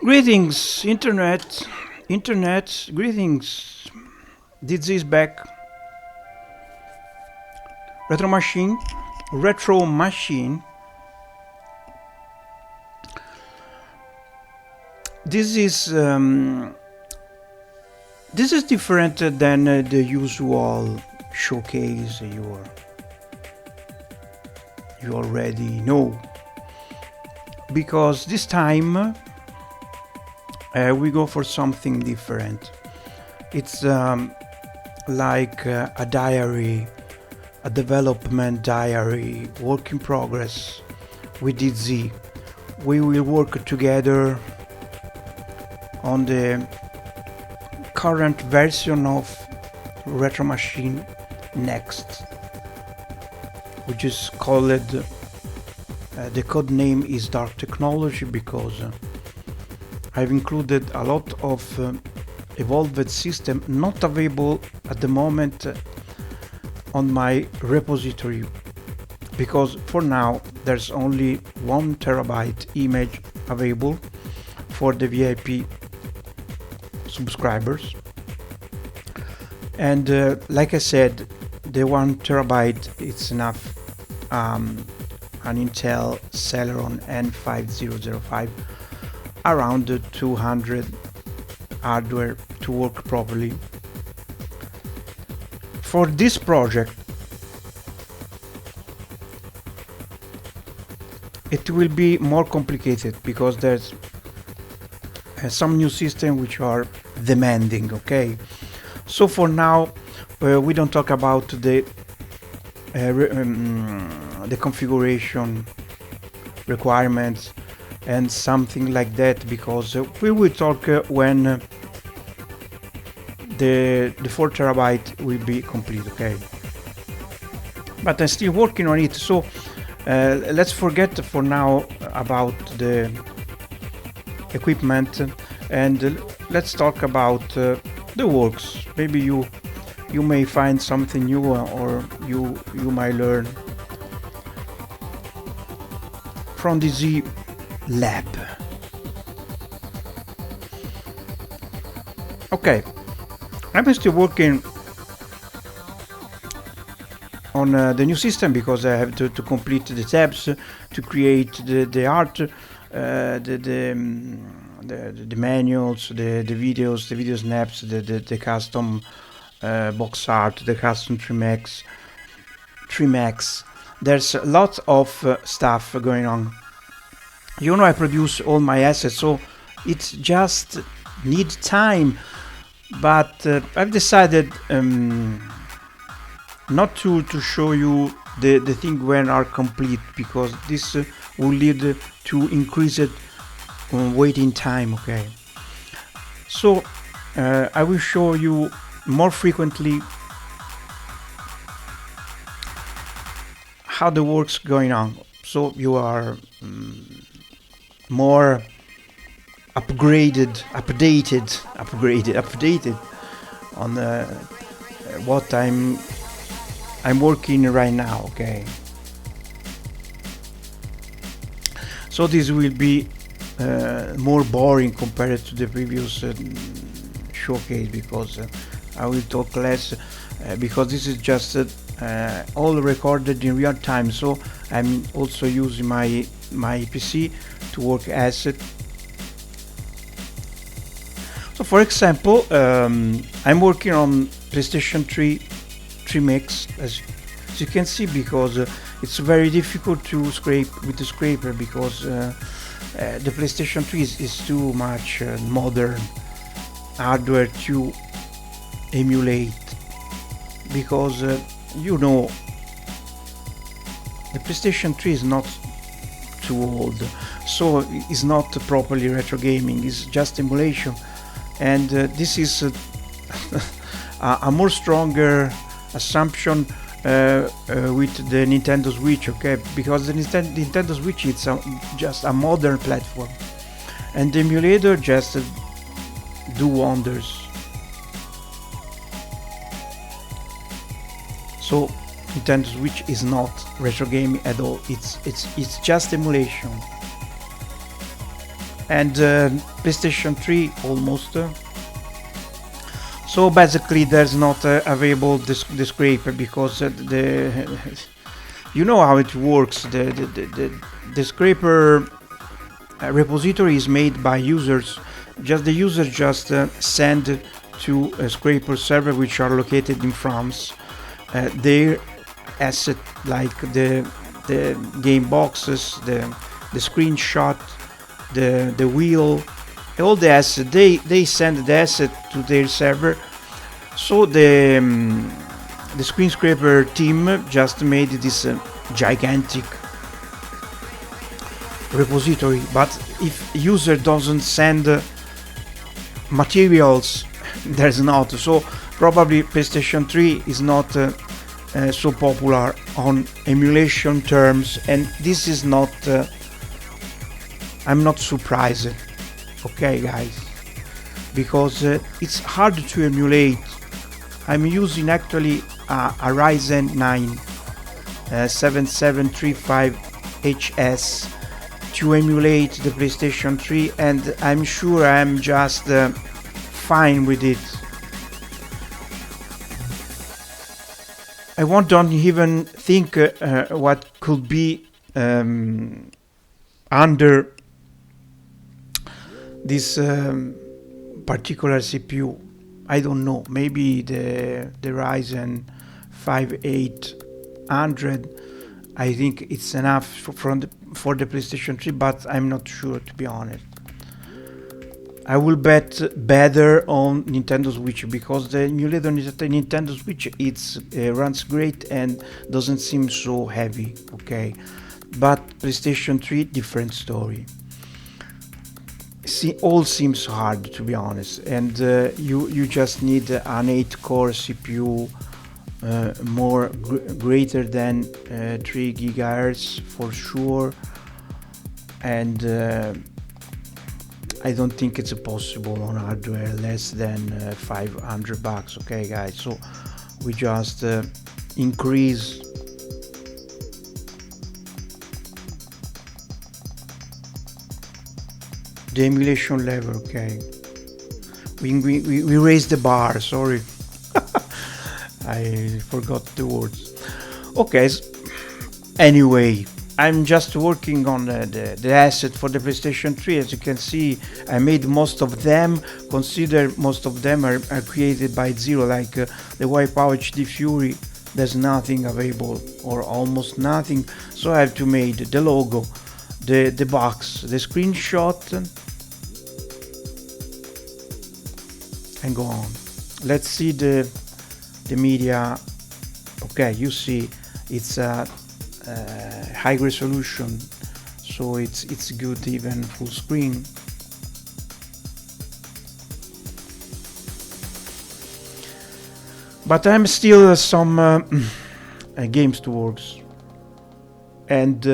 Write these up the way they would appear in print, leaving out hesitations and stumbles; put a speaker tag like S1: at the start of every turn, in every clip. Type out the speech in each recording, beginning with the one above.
S1: Greetings, internet, greetings. This is back. Retro Machine, Retro Machine. This is different than the usual showcase you already know, because this time we go for something different. It's like a diary, a development diary, work in progress with DZ. We will work together on the current version of Retro Machine Next, which is called the code name is Dark Technology, because I've included a lot of evolved system not available at the moment on my repository, because for now there's only 1 terabyte image available for the VIP subscribers, and like I said, the 1 terabyte it's enough. An Intel Celeron N5005 around 200 hardware to work properly. For this project it will be more complicated because there's some new systems which are demanding. Okay, so for now we don't talk about the configuration requirements and something like that, because we will talk when the 4 terabyte will be complete. Okay, but I'm still working on it, so let's forget for now about the equipment and let's talk about the works. Maybe you may find something new, or you might learn from the Z lab. Okay, I'm still working on the new system because I have to complete the tabs to create the art, the manuals, the videos, the video snaps, the custom box art, the custom trimax. There's a lot of stuff going on. I produce all my assets, so it just need time. But I've decided not to show you the thing when are complete, because this will lead to increased waiting time. Okay, so I will show you more frequently how the work's going on, so you are more updated on what I'm working right now. Okay, so this will be more boring compared to the previous showcase, because I will talk less, because this is just all recorded in real time. So I'm also using my PC to work as it. So for example, I'm working on PlayStation 3 Mix, as you can see, because it's very difficult to scrape with the scraper, because the PlayStation 3 is too much modern hardware to emulate, because the PlayStation 3 is not too old, so it's not properly retro gaming, it's just emulation. And this is a more stronger assumption with the Nintendo Switch. Okay, because the Nintendo Switch is just a modern platform, and the emulator just do wonders. So Nintendo Switch is not retro gaming at all. It's just emulation. and PlayStation 3 almost. So basically, there's not available the scraper because the you know how it works. The scraper repository is made by users. Just the users just send to a scraper server which are located in France their asset, like the game boxes, the screenshot, the wheel, all the asset. They send the asset to their server. So the screen scraper team just made this gigantic repository. But if user doesn't send materials, there's not. So probably PlayStation 3 is not so popular on emulation terms, and this is not I'm not surprised, okay guys, because it's hard to emulate. I'm using actually a Ryzen 9 7735HS to emulate the PlayStation 3, and I'm sure I'm just fine with it. I don't even think what could be under this particular CPU. I don't know. Maybe the Ryzen 5800. I think it's enough for the PlayStation 3, but I'm not sure, to be honest. I will bet better on Nintendo Switch, because the emulator Nintendo Switch runs great and doesn't seem so heavy, okay? But PlayStation 3, different story. All seems hard, to be honest, and you just need an 8-core CPU, greater than 3 gigahertz for sure, and I don't think it's possible on hardware less than $500. Okay, guys. So we just increase the emulation level. Okay, we raised the bar. Sorry, I forgot the words. Okay. Anyway, I'm just working on the asset for the PlayStation 3. As you can see, I made most of them. Consider most of them are created by zero, like the Wipeout HD Fury. There's nothing available, or almost nothing. So I have to make the logo, the box, the screenshot, and go on. Let's see the media. Okay, you see, it's a high resolution, so it's good even full screen. But I'm still some games to work, and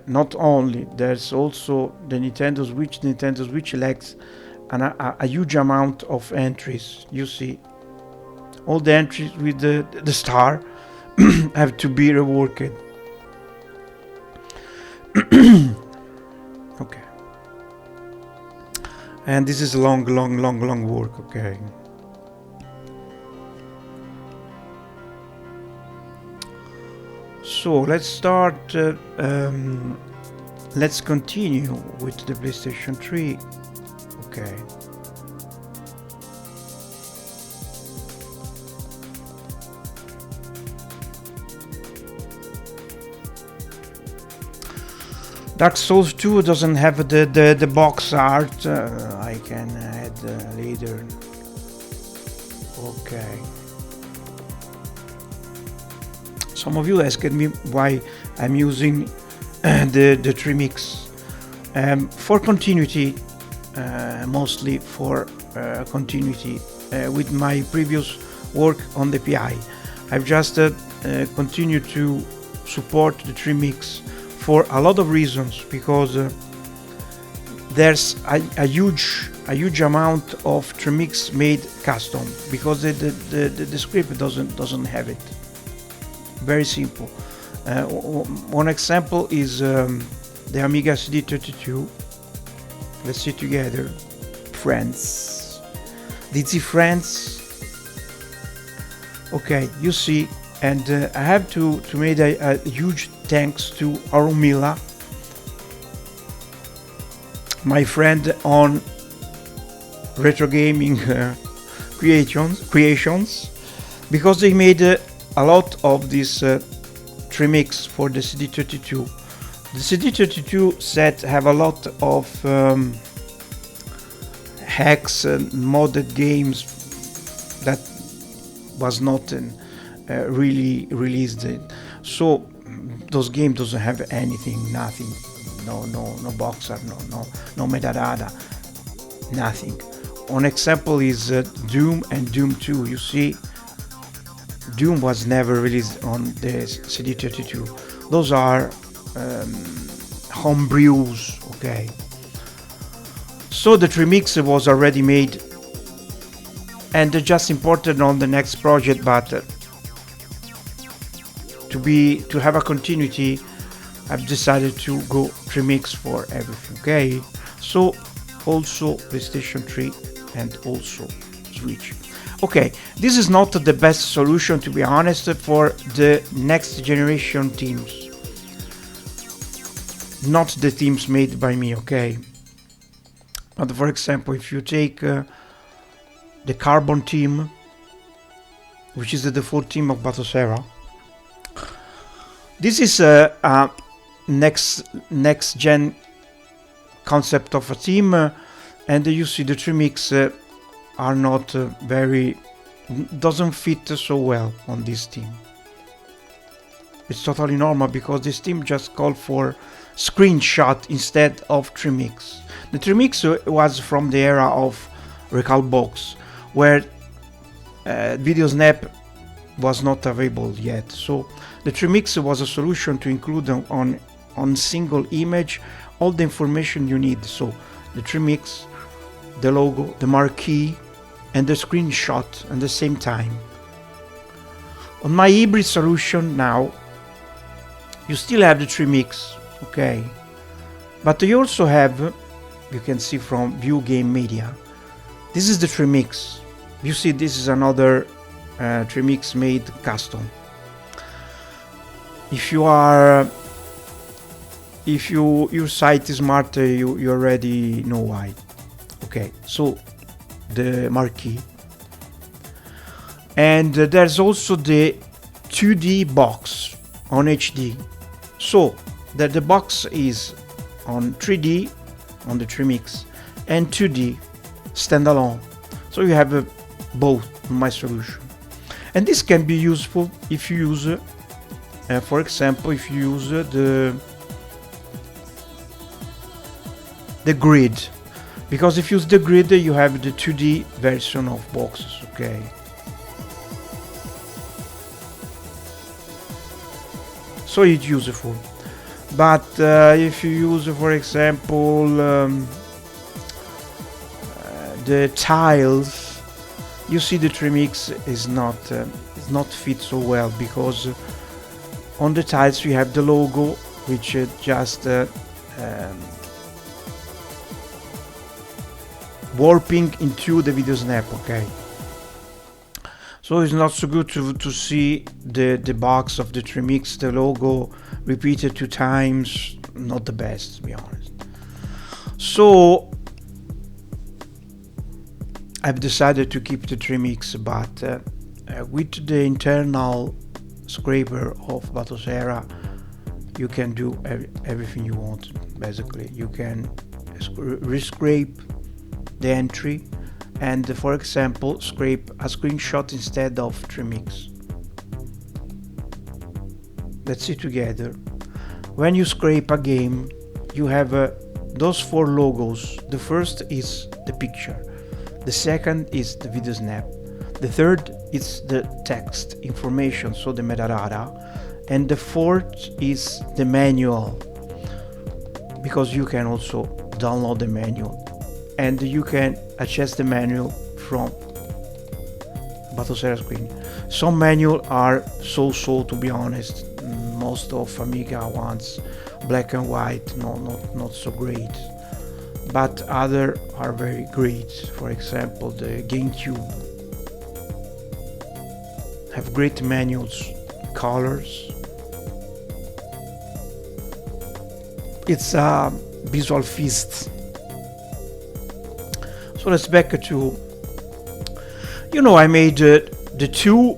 S1: not only, there's also the Nintendo Switch. The Nintendo Switch lacks a huge amount of entries. You see, all the entries with the star have to be reworked. Okay, and this is long work. Okay, so let's start. Let's continue with the PlayStation 3. Okay. Dark Souls 2 doesn't have the box art. I can add later. Okay. Some of you asked me why I'm using the trimix for continuity, mostly for continuity with my previous work on the PI. I've just continued to support the trimix for a lot of reasons, because there's a huge amount of trimix made custom, because the script doesn't have it. Very simple. One example is the Amiga CD32. Let's see together. Friends. DC Friends. Okay, you see, and I have to make a huge thanks to Arumila, my friend on retro gaming creations, because they made a lot of this remix for the CD32. The CD32 set have a lot of hacks and modded games that was not really released. So those games doesn't have anything, nothing, no boxer, no metadata, nothing. One example is Doom and Doom 2. You see, Doom was never released on the CD32. Those are homebrews, okay. So the remix was already made and just imported on the next project, but to have a continuity, I've decided to go remix for everything, okay. So also PlayStation 3 and also Switch. Okay, this is not the best solution, to be honest, for the next generation teams. Not the teams made by me, okay. But for example, if you take the Carbon team, which is the default team of Batosera, this is a next gen concept of a team, and you see the remix are not doesn't fit so well on this team. It's totally normal because this team just called for screenshot instead of remix. The remix was from the era of Recalbox, where video snap was not available yet. So the remix was a solution to include on single image all the information you need. So the remix, the logo, the marquee, and the screenshot at the same time. On my hybrid solution now, you still have the remix, okay, but you also have, you can see from View Game Media, this is the remix. You see, this is another remix made custom. If your site is smart, you already know why. Okay, so the marquee, and there's also the 2D box on HD. So that the box is on 3D on the remix and 2D standalone. So you have both in my solution, and this can be useful if you use, for example, if you use the grid, because if you use the grid, you have the 2D version of boxes, okay. So it's useful. But if you use, for example, the tiles, you see the remix is not fit so well, because on the tiles we have the logo, which just warping into the video snap, okay. So it's not so good to see the box of the remix, the logo repeated 2 times, not the best, to be honest. So I've decided to keep the remix, but with the internal scraper of Batosera, you can do everything you want. Basically, you can rescrape the entry and, for example, scrape a screenshot instead of remix. Let's see together. When you scrape a game, you have those 4 logos. The first is the picture, the second is the video snap, the third is the text information, so the metadata, and the fourth is the manual, because you can also download the manual and you can access the manual from Batosera screen. Some manual are so, to be honest. Most of Amiga ones black and white, not so great. but other are very great. For example, the GameCube have great menus, colors. It's a visual feast. So let's back to, I made the two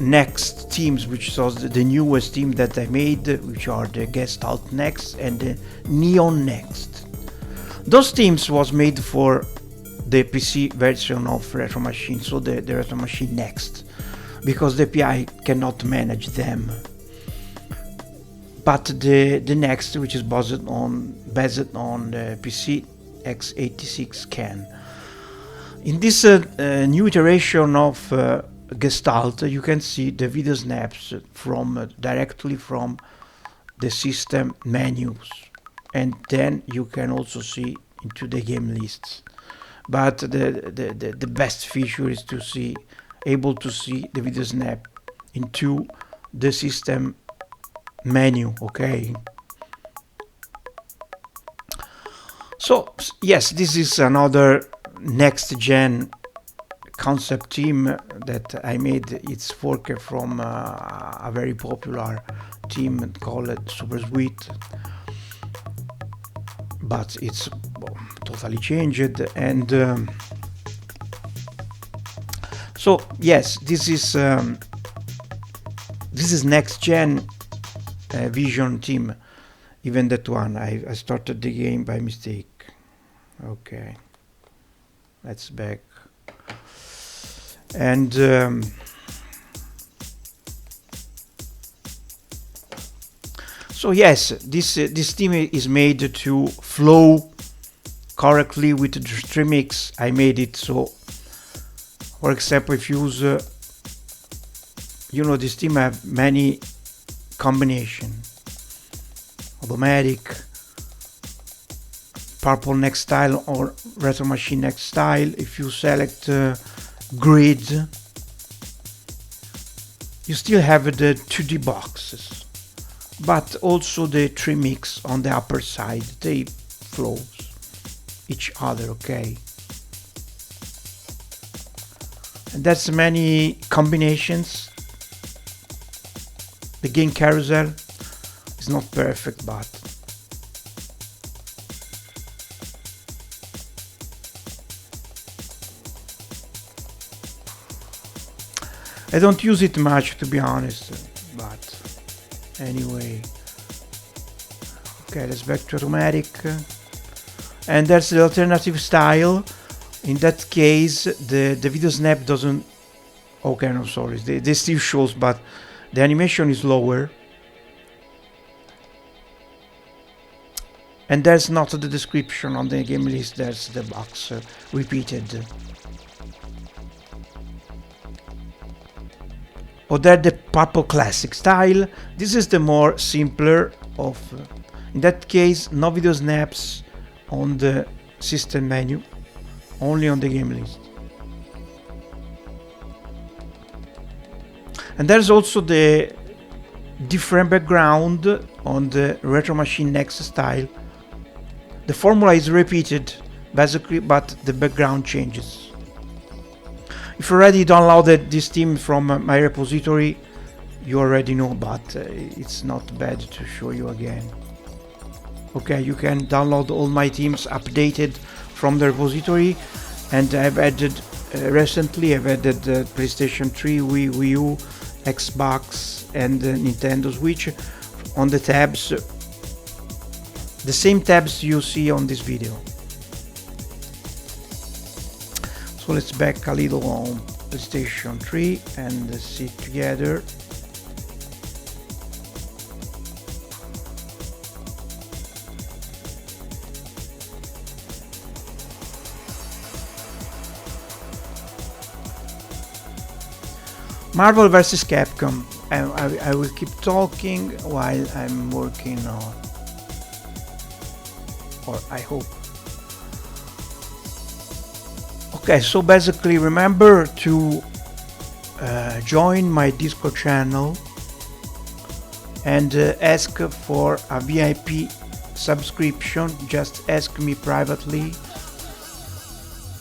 S1: next teams, which was the newest team that I made, which are the Gestalt Next and the Neon Next. Those teams was made for the PC version of Retro Machine, so the Retro Machine Next, because the API cannot manage them. But the Next, which is based on the PC x86, can. In this new iteration of Gestalt, you can see the video snaps directly from the system menus, and then you can also see into the game lists. But the best feature is able to see the video snap into the system menu. Okay. So yes, this is another next gen concept team that I made. It's fork from a very popular team called Super Sweet, but it's totally changed. And so yes, this is next gen Vision team. Even that one, I started the game by mistake. Okay, let's back. And so yes, this team is made to flow correctly with the streamix. I made it so, for example, if you use this team have many combination: automatic, purple next style, or retro machine next style. If you select grid, you still have the 2D boxes, but also the trimix on the upper side. They flows each other. Okay, and that's many combinations. The game carousel is not perfect, but I don't use it much, to be honest, but anyway. Okay, let's back to automatic. And that's the alternative style. In that case, the video snap doesn't... Okay, no, sorry, they still shows, but the animation is lower. And there's not the description on the game list, there's the box repeated. Or that the purple classic style. This is the more simpler of. In that case, no video snaps on the system menu, only on the game list. And there's also the different background on the Retro Machine Next style. The formula is repeated basically, but the background changes. If you already downloaded this theme from my repository, you already know, but it's not bad to show you again. Okay, you can download all my themes updated from the repository, and I've added recently PlayStation 3, Wii U, Xbox and Nintendo Switch on the tabs, the same tabs you see on this video. So let's back a little on PlayStation 3 and see together. Marvel vs. Capcom. I will keep talking while I'm working on, or I hope. Okay, so basically remember to join my Discord channel and ask for a VIP subscription, just ask me privately,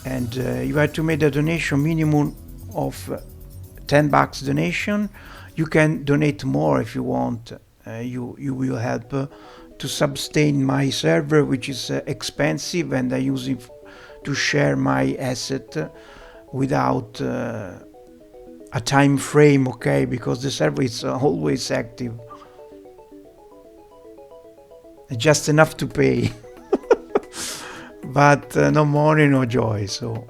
S1: and you have to make a donation minimum of $10 donation. You can donate more if you want. You will help to sustain my server, which is expensive, and I use it to share my asset without a time frame, okay, because the server is always active. Just enough to pay. But no money, no joy. So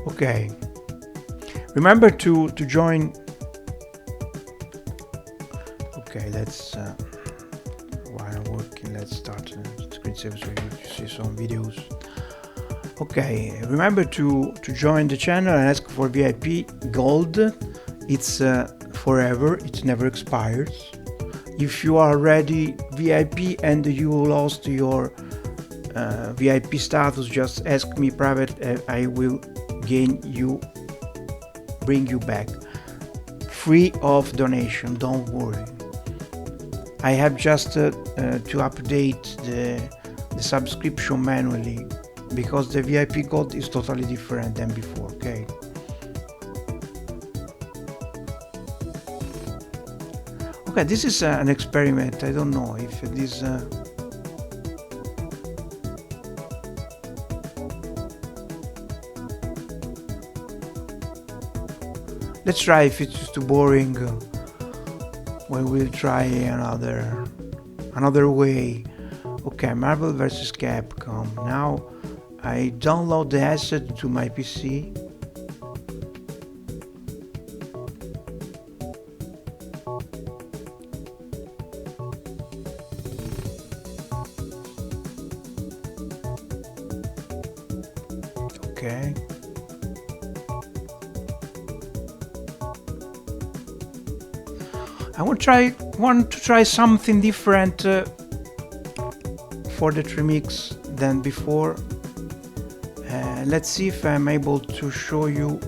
S1: okay, remember to join. Okay, let's while working, let's start screensaver so you see some videos. Okay, remember to join the channel and ask for VIP gold. It's forever, it never expires. If you are already VIP and you lost your VIP status, just ask me private. I will bring you back free of donation, don't worry. I have just to update the subscription manually, because the VIP gold is totally different than before, okay? Okay, this is an experiment. I don't know if this let's try. If it's too boring, we will try another way. Okay, Marvel vs. Capcom. Now I download the asset to my PC. Okay. I want to try something different for the remix than before. Let's see if I'm able to show you.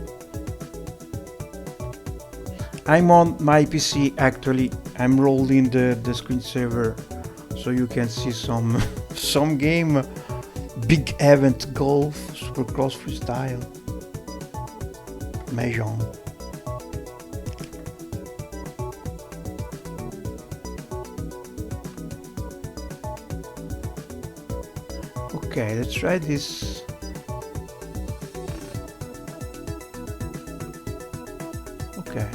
S1: I'm on my PC actually. I'm rolling the screensaver so you can see some game. Big event golf, supercross freestyle, Mahjong. Okay, let's try this. Okay.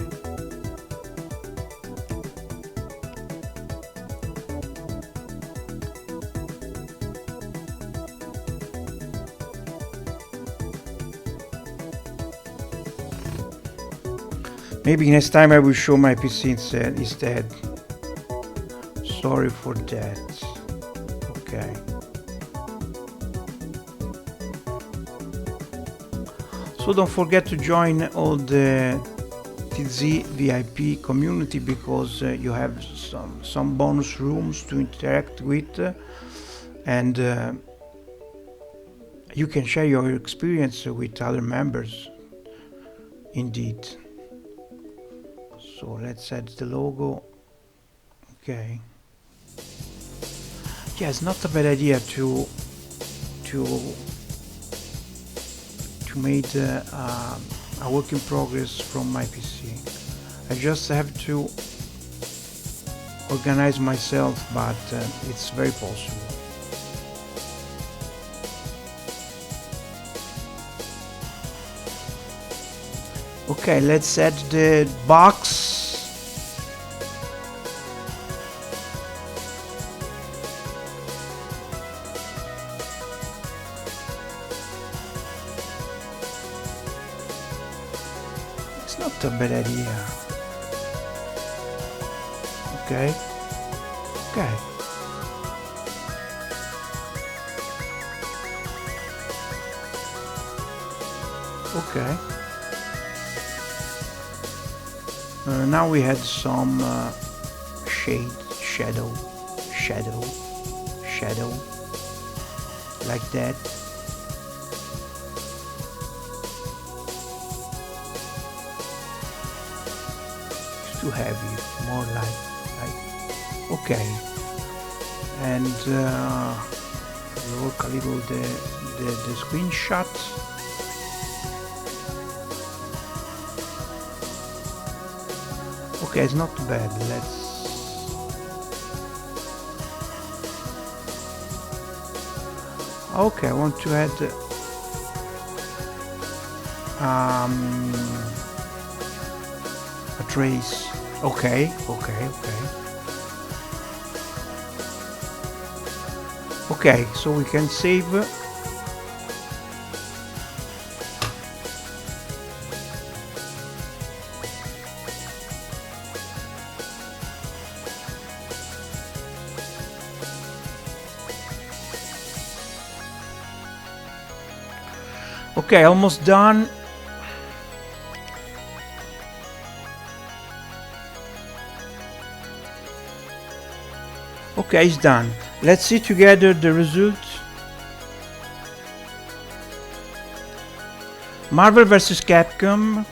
S1: Maybe next time I will show my PC instead. Sorry for that. Okay. So don't forget to join all the TZ VIP community, because you have some bonus rooms to interact with, and you can share your experience with other members. Indeed. So let's add the logo. Okay. Yeah, it's not a bad idea to make a work in progress from my PC. I just have to organize myself, but it's very possible. Okay, let's add the box. It's not a bad idea. Okay. Okay. Okay. Now we had some shadow, like that. It's too heavy. more like okay. And work a little the screenshot. Okay, it's not too bad. Okay, I want to add a trace. Okay. Okay, so we can save. Okay, almost done. Okay, it's done. Let's see together the result. Marvel vs. Capcom.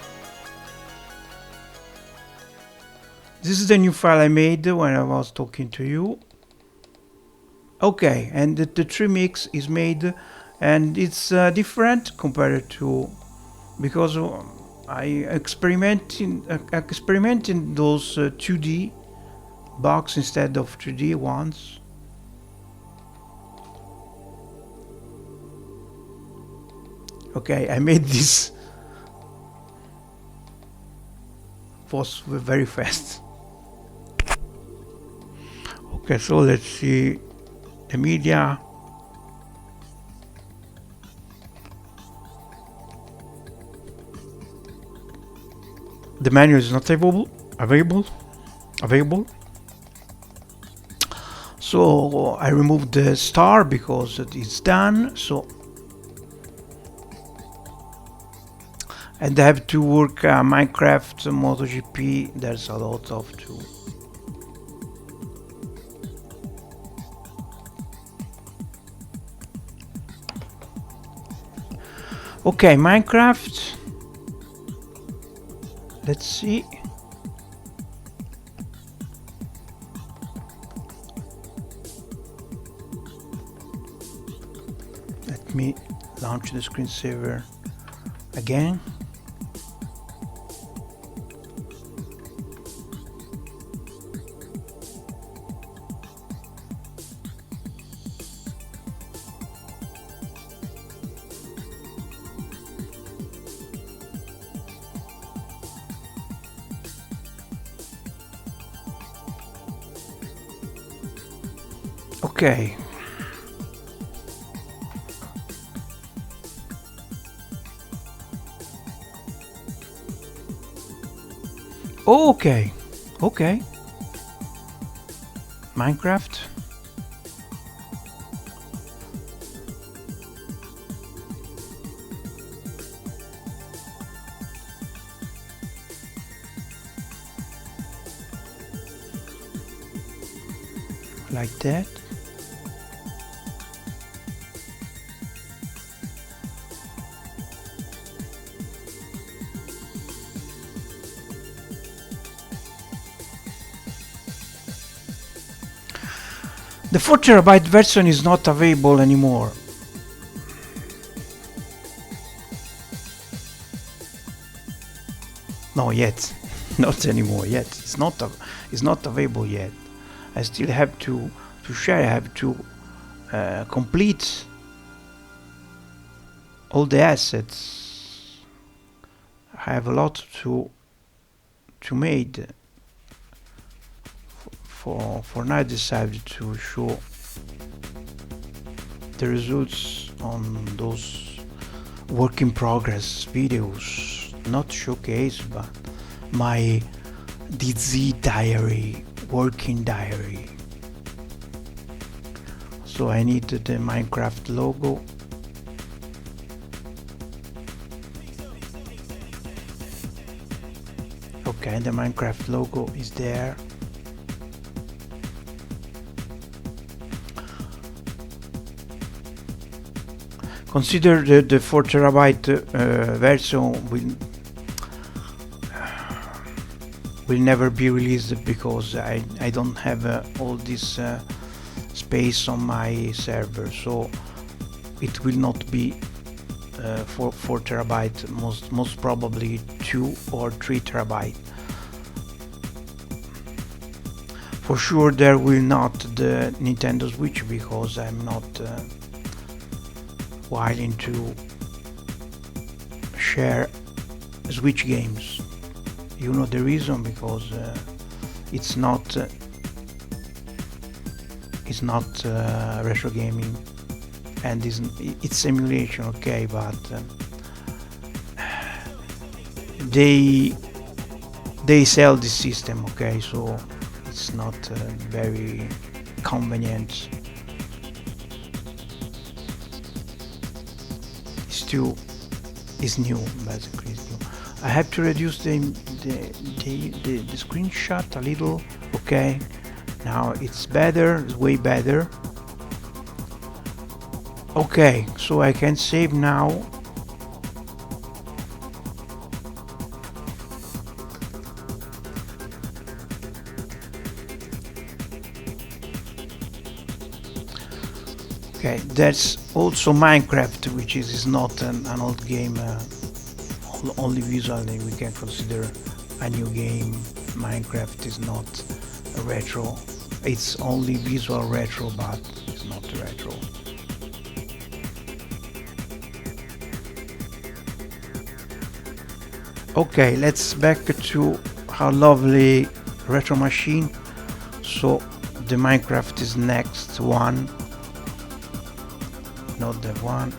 S1: This is the new file I made when I was talking to you. Okay, and the trim mix is made, and it's different compared to, because I experimenting those 2D box instead of 3D ones. Okay, I made this was very fast. Okay, so let's see the media. The menu is not available. So I removed the star because it's done. So, and I have to work Minecraft, MotoGP. There's a lot of to. Okay, Minecraft. Let's see. Let me launch the screensaver again. Okay. Okay. Okay. Minecraft. Like that. The 4TB version is not available anymore. No, yet. Not anymore yet. It's not available yet. I still have to share. I have to complete all the assets. I have a lot to made. For now I decided to show the results on those work in progress videos, not showcase, but my DZ diary, working diary. So I need the Minecraft logo. Okay, the Minecraft logo is there. Consider the 4TB version will will never be released because I don't have all this space on my server, so it will not be 4 terabyte, most probably 2 or 3 terabyte. For sure there will not the Nintendo Switch, because I'm not willing to share Switch games. You know the reason, because it's not retro gaming, and it's emulation, okay, but they sell this system, okay, so it's not very convenient. It's new, basically. It's new. I have to reduce the screenshot a little. Okay, now it's better, it's way better. Okay, so I can save now. Okay, that's also Minecraft, which is not an old game, only visually we can consider a new game. Minecraft is not a retro, it's only visual retro, but it's not retro. Okay, let's back to our lovely retro machine. So the Minecraft is next one, not the one.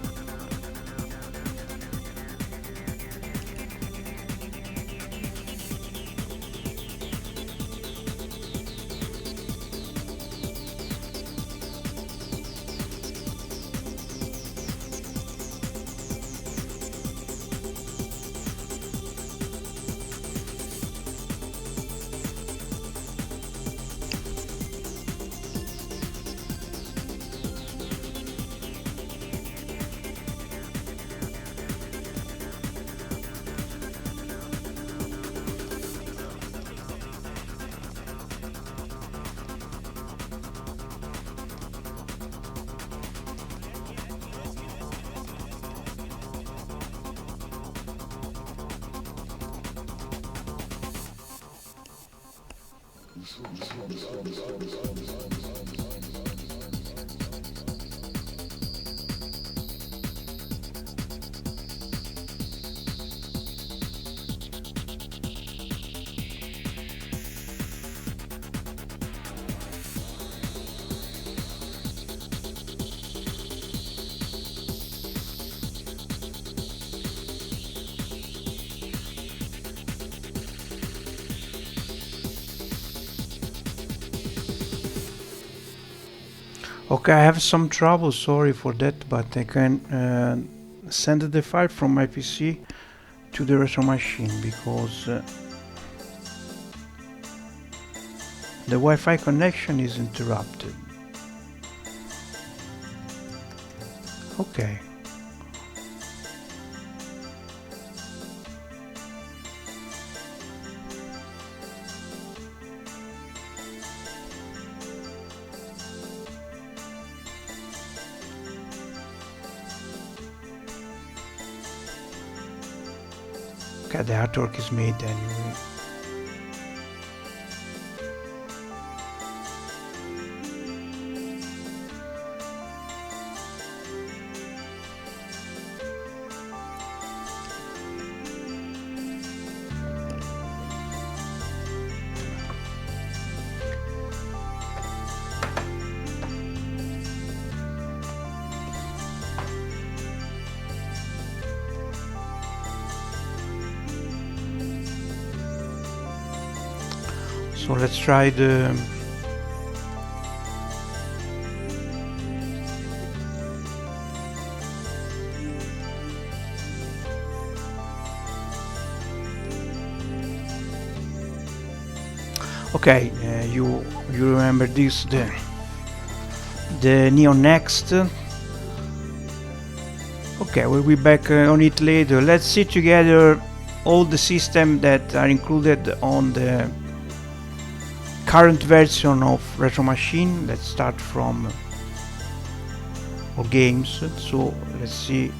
S1: Okay, I have some trouble, sorry for that, but I can send the file from my PC to the retro machine, because the Wi-Fi connection is interrupted. Okay. Okay, the artwork is made anyway. So let's try the okay, you remember this, the Neo Next. Okay, we'll be back on it later. Let's see together all the systems that are included on the current version of Retro Machine. Let's start from games. So let's see,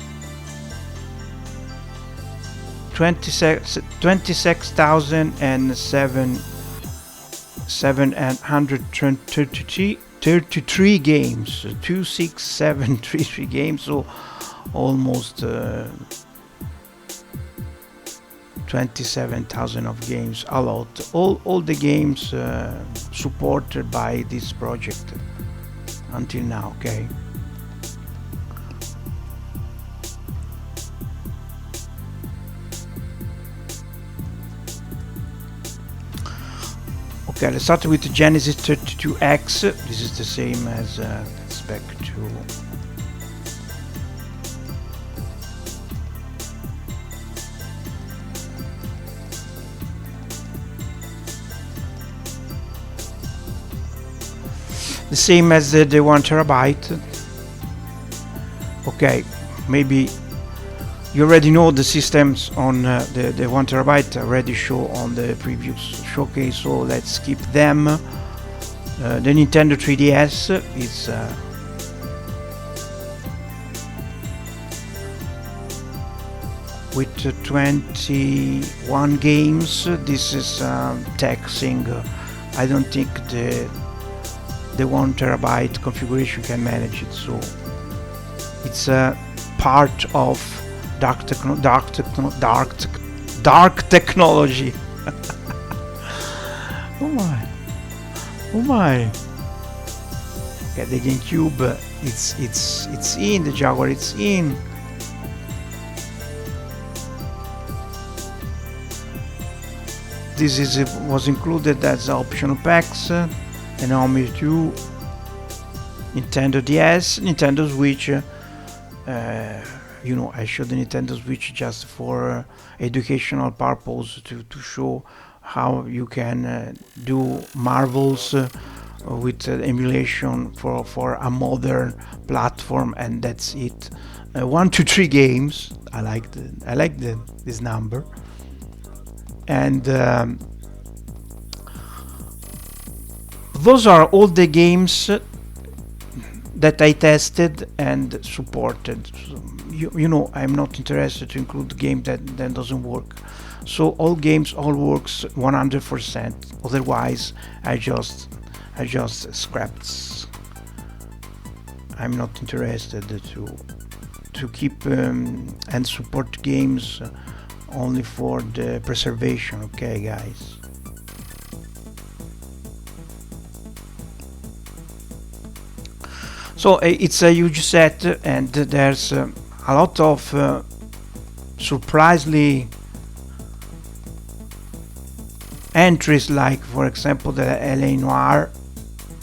S1: 26,733 games, 26733 games, so almost 27,000 of games, a lot. All the games supported by this project until now. Okay. Okay, let's start with the Genesis 32X. This is the same as let's back to the same as the 1 terabyte. Okay, maybe you already know the systems on the 1 terabyte already show on the previous showcase, so let's skip them. The Nintendo 3DS is with 21 games. This is taxing. I don't think the 1 terabyte configuration can manage it, so it's a part of dark technology. Oh my. Okay, the GameCube, it's in, the Jaguar, it's in. This was included as optional packs. Enemy 2, Nintendo DS, Nintendo Switch. You know, I showed the Nintendo Switch just for educational purpose to show how you can do marvels with emulation for a modern platform, and that's it. 1 to 3 games. I like this number, and those are all the games that I tested and supported. So, you know, I'm not interested to include the game that doesn't work. So all games, all works 100%. Otherwise, I just scrapped. I'm not interested to keep and support games only for the preservation. Okay, guys. So it's a huge set, and there's a lot of surprisingly entries, like for example the LA Noire,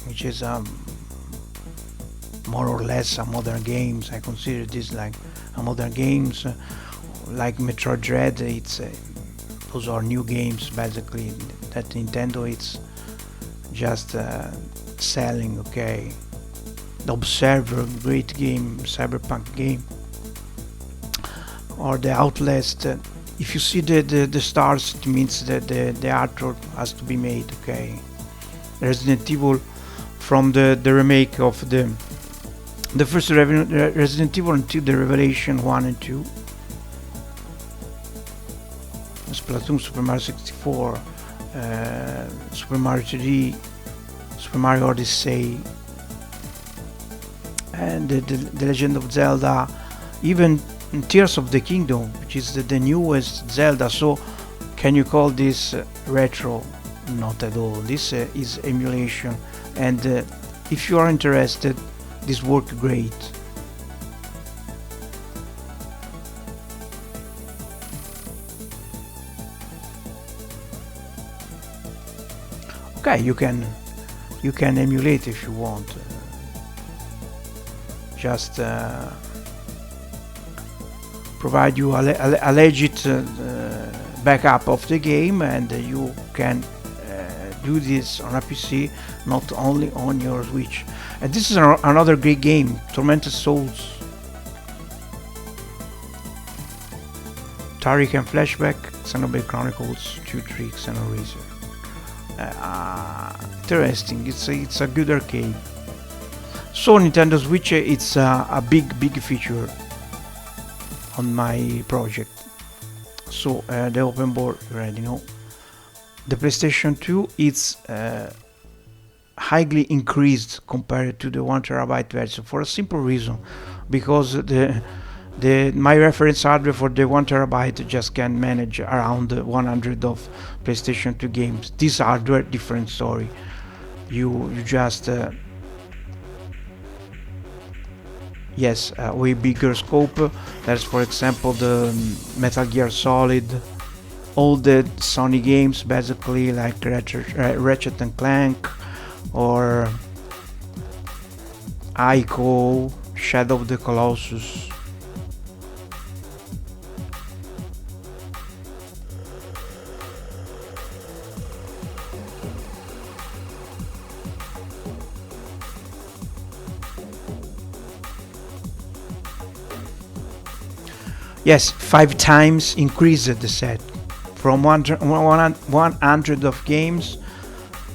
S1: which is more or less a modern games. I consider this like a modern games, like Metroid Dread. It's those are new games basically that Nintendo it's just selling. Okay. The Observer, great game, cyberpunk game, or the Outlast. If you see the stars, it means that the artwork has to be made. Okay. Resident Evil, from the remake of the first Resident Evil until the Revelation 1 and 2. Splatoon, Super Mario 64, Super Mario 3D, Super Mario Odyssey, and the Legend of Zelda, even Tears of the Kingdom, which is the newest Zelda. So can you call this retro? Not at all. This is emulation, and if you are interested, this works great. Okay, you can emulate if you want. Just provide you a legit backup of the game, and you can do this on a PC, not only on your Switch. And this is another great game, Tormented Souls, Taric and Flashback, Xenoblade Chronicles 2, 3, Xenoracer. interesting. It's a good arcade. So Nintendo Switch, it's a big feature on my project. So the open board, you already know. The PlayStation 2, it's highly increased compared to the 1 TB version for a simple reason, because the my reference hardware for the 1 TB just can manage around 100 of PlayStation 2 games. This hardware, different story. You just yes, way bigger scope. There's, for example, the Metal Gear Solid, all the Sony games, basically, like Ratchet and Clank, or Ico, Shadow of the Colossus. Yes, 5 times increased the set. From 100 of games,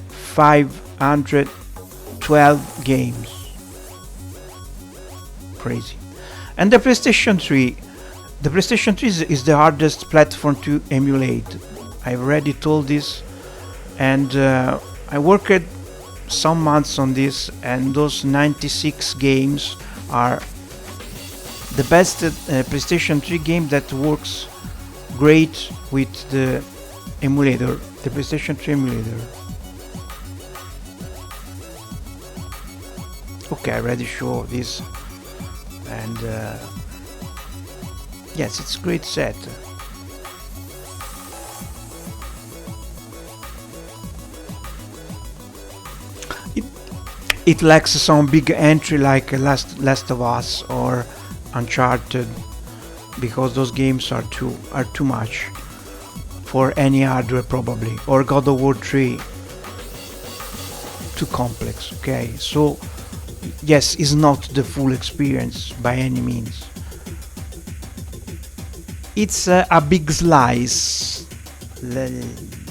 S1: 512 games. Crazy. And the PlayStation 3. The PlayStation 3 is the hardest platform to emulate. I already told this, and I worked some months on this, and those 96 games are the best PlayStation 3 game that works great with the emulator, the PlayStation 3 emulator. Okay, I already showed this, and yes, it's a great set. It lacks some big entry like Last of Us or Uncharted, because those games are too much for any hardware probably, or God of War 3, too complex. Okay, so yes, it's not the full experience by any means. It's a big slice.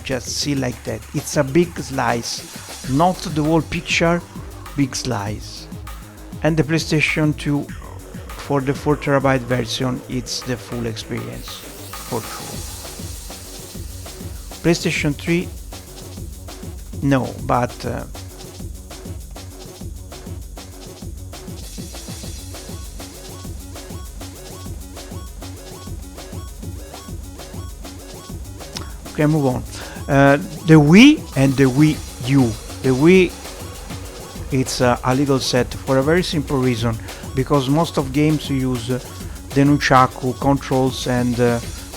S1: Just see like that. It's a big slice, not the whole picture, big slice. And the PlayStation 2, for the 4 TB version, it's the full experience for sure. PlayStation 3, no, but okay, move on. The Wii and the Wii U. The Wii, it's a little set for a very simple reason, because most of games use the nunchaku controls, and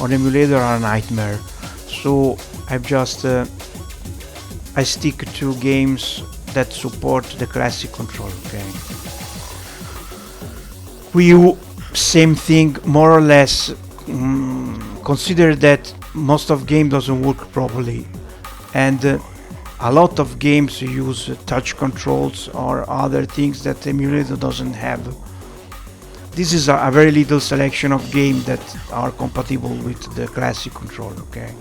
S1: on emulator are a nightmare. So I've just I stick to games that support the classic control. Okay. Wii U, same thing, more or less. Consider that most of game doesn't work properly, and a lot of games use touch controls or other things that the emulator doesn't have. This is a very little selection of games that are compatible with the classic control. Okay.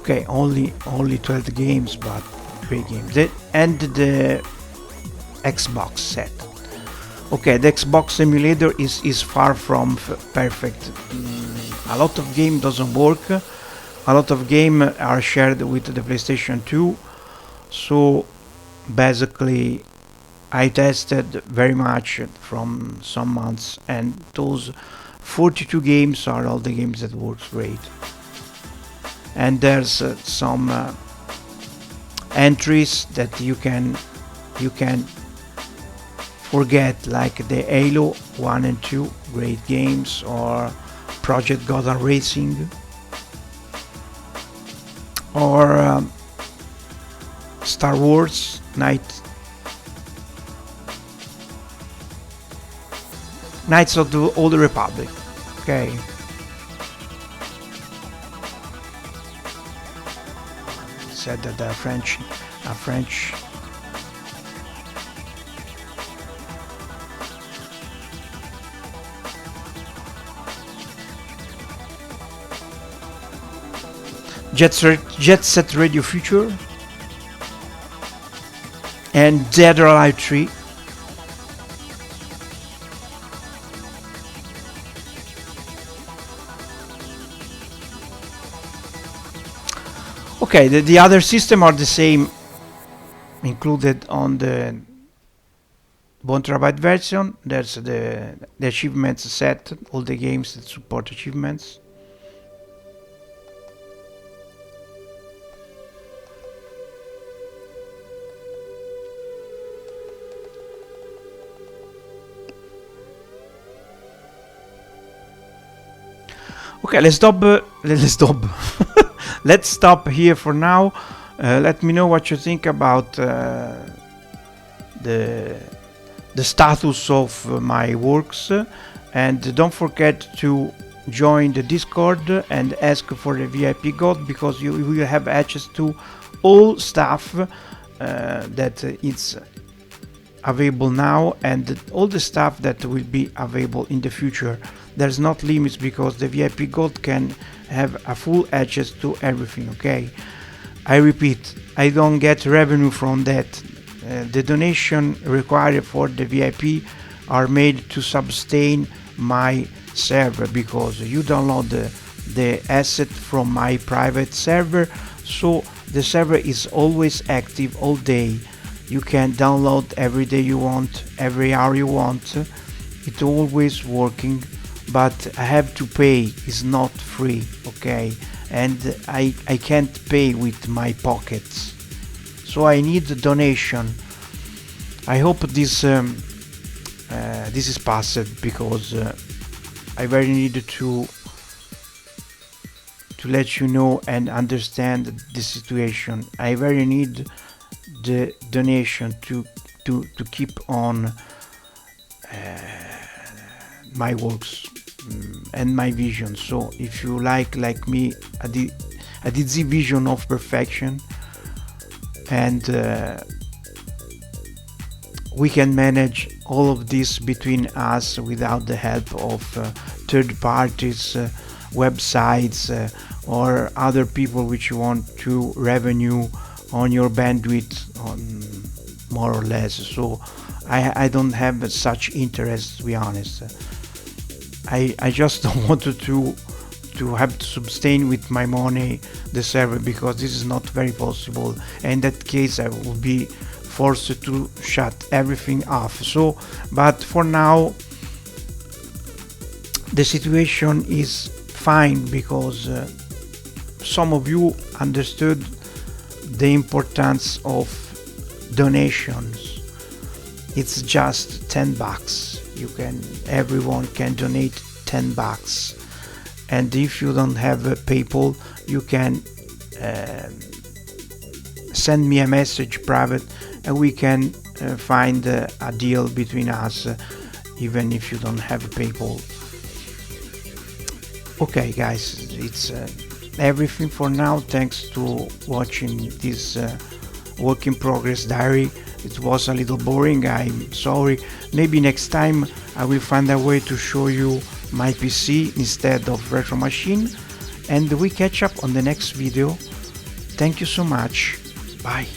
S1: Okay, only 12 games, but great games. And the Xbox set. Okay, the Xbox emulator is far from perfect. A lot of game doesn't work. A lot of game are shared with the PlayStation 2. So basically, I tested very much from some months, and those 42 games are all the games that works great. And there's some entries that you can forget, like the Halo 1 and 2, great games, or Project Gotham Racing, or Star Wars Knights of the Old Republic. Okay. Said that the French Jet Set Radio Future, and Dead or Alive 3. Okay, the other system are the same, included on the 1 TB version. There's the achievements set, all the games that support achievements. Okay, let's stop. Let's stop. Let's stop here for now. Let me know what you think about the status of my works, and don't forget to join the Discord and ask for the VIP gold, because you will have access to all stuff that is available now, and all the stuff that will be available in the future. There's not limits, because the VIP gold can have a full access to everything. Okay, I repeat, I don't get revenue from that. The donation required for the VIP are made to sustain my server, because you download the asset from my private server, so the server is always active all day. You can download every day you want, every hour you want. It's always working, but I have to pay. It's not free, okay? And I can't pay with my pockets, so I need a donation. I hope this is passed, because I very need to let you know and understand the situation. I very need the donation to keep on my works and my vision. So if you like me, I did the vision of perfection, and we can manage all of this between us without the help of third parties, websites, or other people which want to revenue on your bandwidth, on more or less. So I don't have such interest, to be honest. I just don't want to have to sustain with my money the server, because this is not very possible. In that case, I will be forced to shut everything off. So, but for now, the situation is fine, because some of you understood the importance of donations. It's just $10. Everyone can donate $10, and if you don't have a PayPal, you can send me a message private, and we can find a deal between us, even if you don't have a PayPal. Okay, guys, it's everything for now. Thanks to watching this work in progress diary. It was a little boring, I'm sorry. Maybe next time I will find a way to show you my PC instead of Retro Machine, and we catch up on the next video. Thank you so much. Bye.